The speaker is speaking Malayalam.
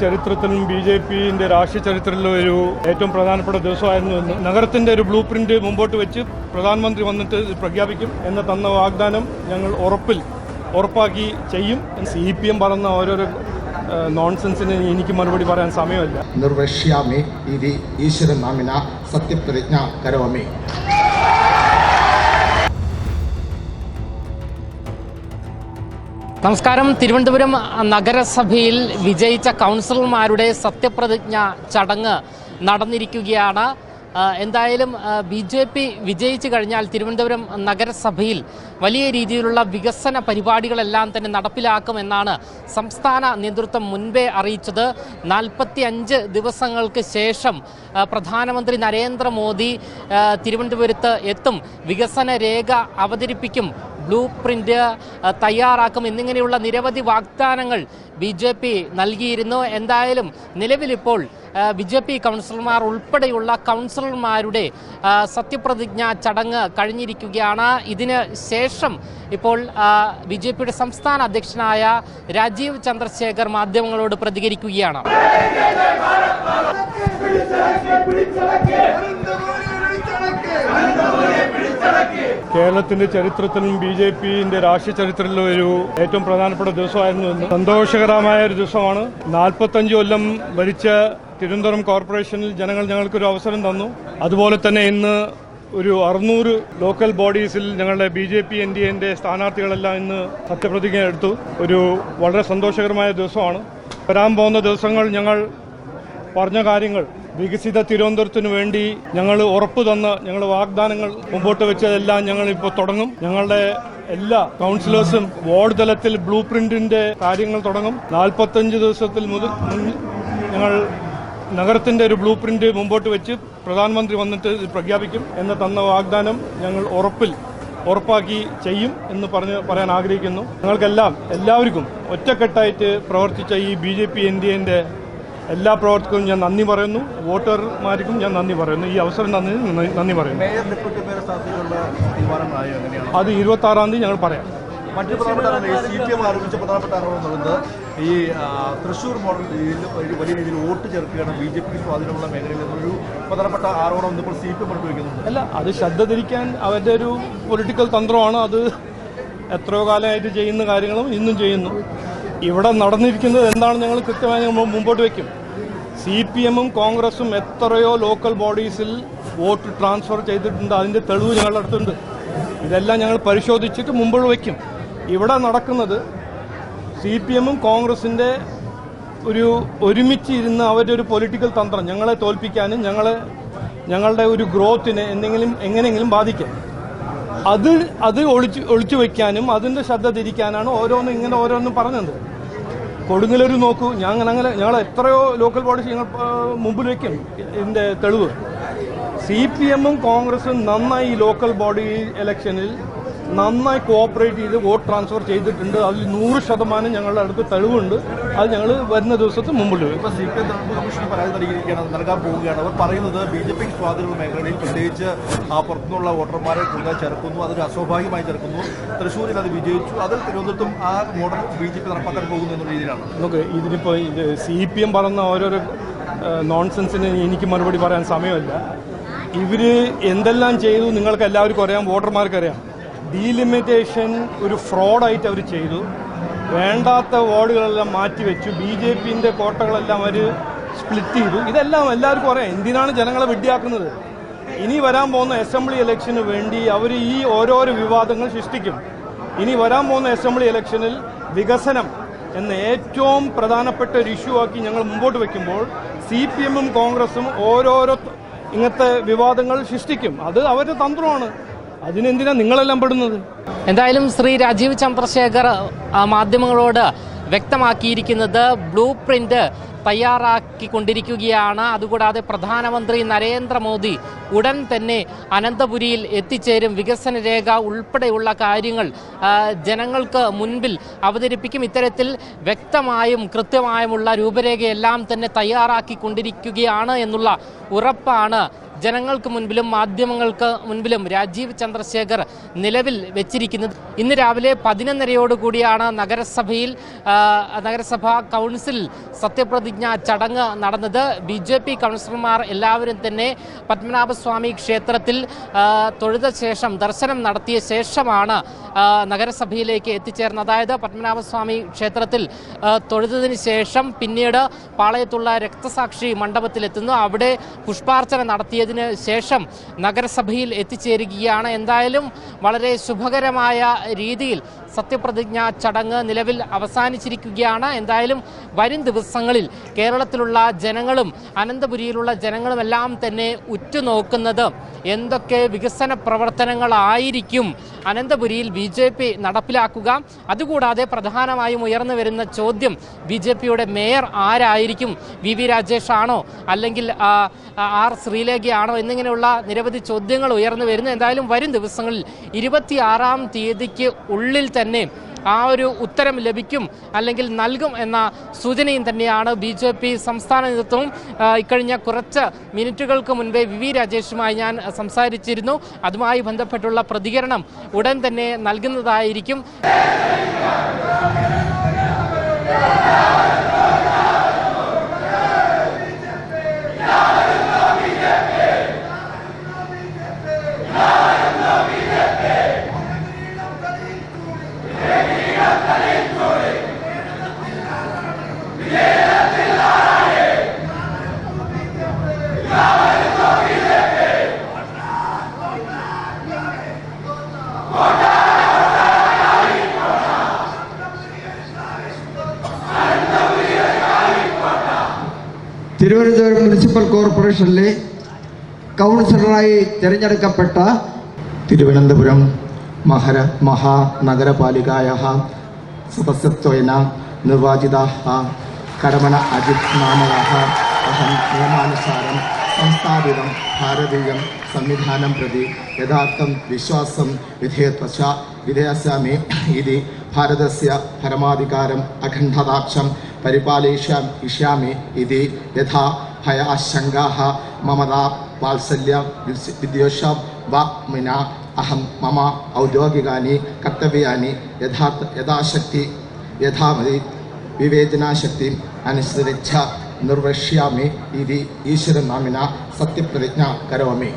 ചരിത്രത്തിലും BJPയുടെ രാഷ്ട്രീയ ചരിത്രത്തിലും ഒരു ഏറ്റവും പ്രധാനപ്പെട്ട ദിവസമായിരുന്നു എന്ന് നഗരത്തിന്റെ ഒരു ബ്ലൂ പ്രിന്റ് മുമ്പോട്ട് വെച്ച് പ്രധാനമന്ത്രി വന്നിട്ട് പ്രഖ്യാപിക്കും എന്ന് തന്ന വാഗ്ദാനം ഞങ്ങൾ ഉറപ്പാക്കി ചെയ്യും. CPM പറഞ്ഞ ഓരോരോ നോൺസെൻസിന് എനിക്ക് മറുപടി പറയാൻ സമയമില്ല. നിർവക്ഷ്യാമി ഇതി ഈശ്വരനാമിന സത്യപ്രതിജ്ഞ കരോമി. നമസ്കാരം. തിരുവനന്തപുരം നഗരസഭയിൽ വിജയിച്ച കൗൺസിലർമാരുടെ സത്യപ്രതിജ്ഞ ചടങ്ങ് നടന്നിരിക്കുകയാണ്. എന്തായാലും BJP വിജയിച്ചു കഴിഞ്ഞാൽ തിരുവനന്തപുരം നഗരസഭയിൽ വലിയ രീതിയിലുള്ള വികസന പരിപാടികളെല്ലാം തന്നെ നടപ്പിലാക്കുമെന്നാണ് സംസ്ഥാന നേതൃത്വം മുൻപേ അറിയിച്ചത്. 45 ദിവസങ്ങൾക്ക് ശേഷം പ്രധാനമന്ത്രി നരേന്ദ്രമോദി തിരുവനന്തപുരത്ത് എത്തും, വികസന രേഖ അവതരിപ്പിക്കും, ബ്ലൂ പ്രിന്റ് തയ്യാറാക്കും എന്നിങ്ങനെയുള്ള നിരവധി വാഗ്ദാനങ്ങൾ BJP നൽകിയിരുന്നു. എന്തായാലും നിലവിലിപ്പോൾ BJP കൗൺസിലർമാർ ഉൾപ്പെടെയുള്ള കൗൺസിലർമാരുടെ സത്യപ്രതിജ്ഞ ചടങ്ങ് കഴിഞ്ഞിരിക്കുകയാണ്. ഇതിന് ശേഷം ഇപ്പോൾ BJPയുടെ സംസ്ഥാന അധ്യക്ഷനായ രാജീവ് ചന്ദ്രശേഖർ മാധ്യമങ്ങളോട് പ്രതികരിക്കുകയാണ്. കേരളത്തിന്റെ ചരിത്രത്തിലും BJPയുടെ രാഷ്ട്രീയ ചരിത്രത്തിലും ഒരു ഏറ്റവും പ്രധാനപ്പെട്ട ദിവസമായിരുന്നു എന്ന് സന്തോഷകരമായ ഒരു ദിവസമാണ്. 45 കൊല്ലം ഭരിച്ച തിരുവനന്തപുരം കോർപ്പറേഷനിൽ ജനങ്ങൾ ഞങ്ങൾക്കൊരു അവസരം തന്നു. അതുപോലെ തന്നെ ഇന്ന് ഒരു 600 ലോക്കൽ ബോഡീസിൽ ഞങ്ങളുടെ BJP NDAന്റെ സ്ഥാനാർത്ഥികളെല്ലാം ഇന്ന് സത്യപ്രതിജ്ഞ എടുത്തു. ഒരു വളരെ സന്തോഷകരമായ ദിവസമാണ്. വരാൻ പോകുന്ന ദിവസങ്ങൾ ഞങ്ങൾ പറഞ്ഞ കാര്യങ്ങൾ, വികസിത തിരുവനന്തപുരത്തിന് വേണ്ടി ഞങ്ങൾ ഉറപ്പ് തന്ന ഞങ്ങൾ വാഗ്ദാനങ്ങൾ മുമ്പോട്ട് വെച്ചതെല്ലാം ഞങ്ങൾ ഇപ്പോൾ തുടങ്ങും. ഞങ്ങളുടെ എല്ലാ കൗൺസിലേഴ്സും വാർഡ് തലത്തിൽ ബ്ലൂ പ്രിന്റിന്റെ കാര്യങ്ങൾ തുടങ്ങും. 45 ദിവസത്തിൽ ഞങ്ങൾ നഗരത്തിന്റെ ഒരു ബ്ലൂ പ്രിന്റ് മുമ്പോട്ട് വെച്ച് പ്രധാനമന്ത്രി വന്നിട്ട് പ്രഖ്യാപിക്കും എന്ന് തന്ന വാഗ്ദാനം ഞങ്ങൾ ഉറപ്പാക്കി ചെയ്യും എന്ന് പറയാൻ ആഗ്രഹിക്കുന്നു. എല്ലാവർക്കും ഒറ്റക്കെട്ടായിട്ട് പ്രവർത്തിച്ച ഈ BJP NDAന്റെ എല്ലാ പ്രവർത്തകർക്കും ഞാൻ നന്ദി പറയുന്നു. വോട്ടർമാർക്കും ഞാൻ നന്ദി പറയുന്നു. ഈ അവസരം നന്ദി പറയുന്നു. അത് 26-ാം തീയതി ഞങ്ങൾ പറയാം. മറ്റൊരു പ്രധാനപ്പെട്ട CPM ആരോപിച്ച പ്രധാനപ്പെട്ട ആരോപണം എന്നുള്ളത് ഈ തൃശ്ശൂർ മോഡൽ വലിയ രീതിയിൽ വോട്ട് ചേർക്കുകയാണ് BJPക്ക് സ്വാധീനമുള്ള മേഖലയിൽ എന്നൊരു പ്രധാനപ്പെട്ട ആരോപണം ഇന്നിപ്പോൾ CPM എടുത്തുവെക്കുന്നുണ്ട്. അല്ല, അത് ശ്രദ്ധ തിരിക്കാൻ അവരുടെ ഒരു പൊളിറ്റിക്കൽ തന്ത്രമാണ്. അത് എത്രയോ കാലമായിട്ട് ചെയ്യുന്ന കാര്യങ്ങളും ഇന്നും ചെയ്യുന്നു. ഇവിടെ നടന്നിരിക്കുന്നത് എന്താണ് ഞങ്ങൾ കൃത്യമായി മുമ്പോട്ട് വയ്ക്കും. CPMഉം കോൺഗ്രസും എത്രയോ ലോക്കൽ ബോഡീസിൽ വോട്ട് ട്രാൻസ്ഫർ ചെയ്തിട്ടുണ്ട്. അതിന്റെ തെളിവ് ഞങ്ങളുടെ അടുത്തുണ്ട്. ഇതെല്ലാം ഞങ്ങൾ പരിശോധിച്ചിട്ട് മുമ്പോട്ട് വയ്ക്കും. ഇവിടെ നടക്കുന്നത് CPMഉം കോൺഗ്രസിന്റെ ഒരുമിച്ച് ഇരുന്ന് അവരുടെ ഒരു പൊളിറ്റിക്കൽ തന്ത്രം ഞങ്ങളെ തോൽപ്പിക്കാനും ഞങ്ങളുടെ ഒരു ഗ്രോത്തിനെ എങ്ങനെയെങ്കിലും ബാധിക്കാം. അത് ഒളിച്ചു വയ്ക്കാനും അതിന്റെ ശ്രദ്ധ തിരിക്കാനാണ് ഓരോന്നും പറഞ്ഞത്. കൊടുങ്ങല്ലൂർ നോക്കൂ, ഞങ്ങൾ എത്രയോ ലോക്കൽ ബോഡീസ് ഞങ്ങൾ മുമ്പിൽ വയ്ക്കും. ഇതിന്റെ തെളിവ് CPMഉം കോൺഗ്രസും നന്നായി ലോക്കൽ ബോഡി ഇലക്ഷനിൽ നന്നായി കോഓപ്പറേറ്റ് ചെയ്ത് വോട്ട് ട്രാൻസ്ഫർ ചെയ്തിട്ടുണ്ട്. അതിൽ 100% ഞങ്ങളുടെ അടുത്ത് തെളിവുണ്ട്. അത് ഞങ്ങൾ വരുന്ന ദിവസത്തിൽ മുമ്പിൽ വരും. ഇപ്പോൾ CPM തെരഞ്ഞെടുപ്പ് കമ്മീഷൻ പരാതി നൽകാൻ പോവുകയാണ്. അവർ പറയുന്നത് BJPക്ക് സ്വാധീനമുള്ള മേഖലയിൽ പ്രത്യേകിച്ച് പുറത്തുനിന്നുള്ള വോട്ടർമാരെ കൂടുതൽ ചേർക്കുന്നു, അതൊരു അസ്വാഭാവികമായി ചേർക്കുന്നു. തൃശ്ശൂരിൽ അത് വിജയിച്ചു, അതിൽ തിരുവനന്തപുരത്തും ആ മോഡൽ BJP നടപ്പാക്കാൻ പോകുന്നു എന്നുള്ള രീതിയിലാണ്. നോക്ക്, ഇതിനിപ്പോൾ CPM പറഞ്ഞ ഓരോരോ നോൺസെൻസിന് എനിക്ക് മറുപടി പറയാൻ സമയമില്ല. ഇവര് എന്തെല്ലാം ചെയ്തു നിങ്ങൾക്ക് എല്ലാവർക്കും അറിയാം, വോട്ടർമാർക്കറിയാം. ഡീലിമിറ്റേഷൻ ഒരു ഫ്രോഡായിട്ട് അവർ ചെയ്തു. വേണ്ടാത്ത വാർഡുകളെല്ലാം മാറ്റിവെച്ചു. BJPന്റെ കോട്ടകളെല്ലാം അവർ സ്പ്ലിറ്റ് ചെയ്തു. ഇതെല്ലാം എല്ലാവർക്കും അറിയാം. എന്തിനാണ് ജനങ്ങളെ വിഡ്ഢിയാക്കുന്നത്? ഇനി വരാൻ പോകുന്ന അസംബ്ലി ഇലക്ഷന് വേണ്ടി അവർ ഈ ഓരോരോ വിവാദങ്ങൾ സൃഷ്ടിക്കും. ഇനി വരാൻ പോകുന്ന അസംബ്ലി ഇലക്ഷനിൽ വികസനം എന്ന ഏറ്റവും പ്രധാനപ്പെട്ട ഒരു ഇഷ്യൂ ആക്കി ഞങ്ങൾ മുമ്പോട്ട് വയ്ക്കുമ്പോൾ CPMഉം കോൺഗ്രസും ഓരോരോ ഇങ്ങനത്തെ വിവാദങ്ങൾ സൃഷ്ടിക്കും. അത് അവരുടെ തന്ത്രമാണ്. അതിനെന്തിനാ നിങ്ങളെല്ലാം പെടുന്നത്? എന്തായാലും ശ്രീ രാജീവ് ചന്ദ്രശേഖർ മാധ്യമങ്ങളോട് വ്യക്തമാക്കിയിരിക്കുന്നത് ബ്ലൂ പ്രിന്റ് തയ്യാറാക്കിക്കൊണ്ടിരിക്കുകയാണ്. അതുകൂടാതെ പ്രധാനമന്ത്രി നരേന്ദ്രമോദി ഉടൻ തന്നെ അനന്തപുരിയിൽ എത്തിച്ചേരും. വികസന രേഖ ഉൾപ്പെടെയുള്ള കാര്യങ്ങൾ ജനങ്ങൾക്ക് മുൻപിൽ അവതരിപ്പിക്കും. ഇത്തരത്തിൽ വ്യക്തമായും കൃത്യമായുമുള്ള രൂപരേഖയെല്ലാം തന്നെ തയ്യാറാക്കിക്കൊണ്ടിരിക്കുകയാണ് എന്നുള്ള ഉറപ്പാണ് ജനങ്ങൾക്ക് മുൻപിലും മാധ്യമങ്ങൾക്ക് മുൻപിലും രാജീവ് ചന്ദ്രശേഖർ നിലവിൽ വെച്ചിരിക്കുന്നത്. ഇന്ന് രാവിലെ 11:30 നഗരസഭാ കൗൺസിൽ സത്യപ്രതിജ്ഞ ചടങ്ങ് നടന്നത്. BJP കൗൺസിലർമാർ എല്ലാവരും തന്നെ പത്മനാഭസ്വാമി ക്ഷേത്രത്തിൽ തൊഴുത ശേഷം ദർശനം നടത്തിയ ശേഷമാണ് നഗരസഭയിലേക്ക് എത്തിച്ചേർന്നത്. അതായത് പത്മനാഭസ്വാമി ക്ഷേത്രത്തിൽ തൊഴുതതിന് ശേഷം പിന്നീട് പാളയത്തുള്ള രക്തസാക്ഷി മണ്ഡപത്തിലെത്തുന്നു. അവിടെ പുഷ്പാർച്ചന നടത്തിയതിന് ശേഷം നഗരസഭയിൽ എത്തിച്ചേരുകയാണ്. എന്തായാലും വളരെ ശുഭകരമായ രീതിയിൽ സത്യപ്രതിജ്ഞാ ചടങ്ങ് നിലവിൽ അവസാനിച്ചിരിക്കുകയാണ്. എന്തായാലും വരും ദിവസങ്ങളിൽ കേരളത്തിലുള്ള ജനങ്ങളും അനന്തപുരിയിലുള്ള ജനങ്ങളുമെല്ലാം തന്നെ ഉറ്റുനോക്കുന്നത് എന്തൊക്കെ വികസന പ്രവർത്തനങ്ങളായിരിക്കും അനന്തപുരിയിൽ BJP നടപ്പിലാക്കുക. അതുകൂടാതെ പ്രധാനമായും ഉയർന്നു വരുന്ന ചോദ്യം BJPയുടെ മേയർ ആരായിരിക്കും? VV രാജേഷ് ആണോ അല്ലെങ്കിൽ R ശ്രീലേഖയാണോ എന്നിങ്ങനെയുള്ള നിരവധി ചോദ്യങ്ങൾ ഉയർന്നു വരുന്നു. എന്തായാലും വരും ദിവസങ്ങളിൽ 26-ാം തീയതിക്ക് ഉള്ളിൽ തന്നെ ആ ഒരു ഉത്തരം ലഭിക്കും അല്ലെങ്കിൽ നൽകും എന്ന സൂചനയും തന്നെയാണ് BJP സംസ്ഥാന നേതൃത്വം. ഇക്കഴിഞ്ഞ കുറച്ച് മിനിറ്റുകൾക്ക് മുൻപേ VV രാജേഷുമായി ഞാൻ സംസാരിച്ചിരുന്നു. അതുമായി ബന്ധപ്പെട്ടുള്ള പ്രതികരണം ഉടൻ തന്നെ നൽകുന്നതായിരിക്കും. തിരുവനന്തപുരം മുനിസിപ്പൽ കോർപ്പറേഷനിലെ കൗൺസിലറായി തിരഞ്ഞെടുക്കപ്പെട്ട തിരുവനന്തപുരം മഹാനഗരപാലികായാः सदस्यत्वेन निर्वाचिताः करमण अजित नामकः अहं नियमानुसारं संस्थापितं भारतीयं संविधानं प्रति यथार्थं विश्वासं विधेयसामि इति भारतस्य परमाधिकारम् अखण्डताक्षं परिपालयिष्यामि इति यथा भयाशङ्काः ममता वात्सल्य विद्वेषः वा विना अहं मम औद्योगिकानि कर्तव्यानि यथामति विवेचनाशक्तिम् अनुसृत्य निर्वक्ष्यामि इति ईश्वरनाम्ना सत्यप्रतिज्ञा करोमि.